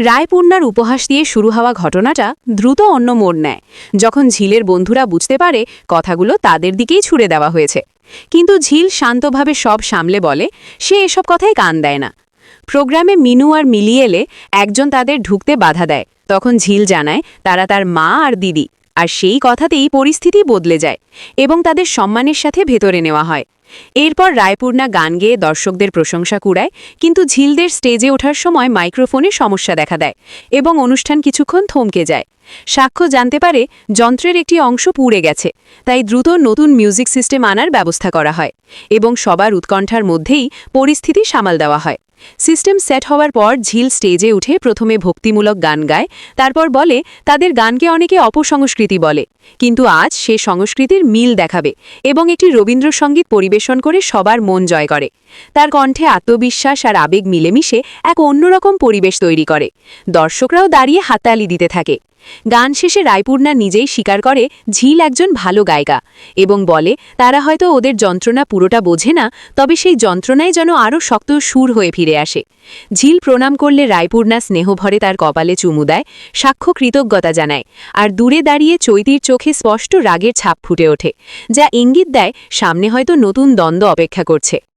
রায়পূর্ণার উপহাস দিয়ে শুরু হওয়া ঘটনাটা দ্রুত অন্য মোড় নেয় যখন ঝিলের বন্ধুরা বুঝতে পারে কথাগুলো তাদের দিকেই ছুড়ে দেওয়া হয়েছে। কিন্তু ঝিল শান্তভাবে সব সামলে বলে সে এসব কথায় কান দেয় না। প্রোগ্রামে মিনু আর মিলি এলে একজন তাদের ঢুকতে বাধা দেয়, তখন ঝিল জানায় তারা তার মা আর দিদি, আর সেই কথাতেই পরিস্থিতি বদলে যায় এবং তাদের সম্মানের সাথে ভেতরে নেওয়া হয়। এরপর রায়পূর্ণা গান গেয়ে দর্শকদের প্রশংসা কুড়ায়, কিন্তু ঝিলদের স্টেজে ওঠার সময় মাইক্রোফোনে সমস্যা দেখা দেয় এবং অনুষ্ঠান কিছুক্ষণ থমকে যায়। সাক্ষ্য জানতে পারে যন্ত্রের একটি অংশ পুড়ে গেছে, তাই দ্রুত নতুন মিউজিক সিস্টেম আনার ব্যবস্থা করা হয় এবং সবার উৎকণ্ঠার মধ্যেই পরিস্থিতি সামাল দেওয়া হয়। সিস্টেম সেট হওয়ার পর ঝিল স্টেজে উঠে প্রথমে ভক্তিমূলক গান গায়, তারপর বলে তাদের গানকে অনেকে অপসংস্কৃতি বলে, কিন্তু আজ সে সংস্কৃতির মিল দেখাবে এবং একটি রবীন্দ্রসঙ্গীত পরিবেশন করে সবার মন জয় করে। তার কণ্ঠে আত্মবিশ্বাস আর আবেগ মিলেমিশে এক অন্যরকম পরিবেশ তৈরি করে। দর্শকরাও দাঁড়িয়ে হাততালি দিতে থাকে। গান শেষে রায়পূর্ণা নিজেই স্বীকার করে ঝিল একজন ভালো গায়িকা এবং বলে তারা হয়তো ওদের যন্ত্রণা পুরোটা বোঝে না, তবে সেই যন্ত্রণায় যেন আরও শক্ত সুর হয়ে ফিরে আসে। ঝিল প্রণাম করলে রায়পূর্ণা স্নেহভরে তার কপালে চুমু দেয়, সাক্ষ্য কৃতজ্ঞতা জানায়, আর দূরে দাঁড়িয়ে চৈতির চোখে স্পষ্ট রাগের ছাপ ফুটে ওঠে, যা ইঙ্গিত দেয় সামনে হয়তো নতুন দ্বন্দ্ব অপেক্ষা করছে।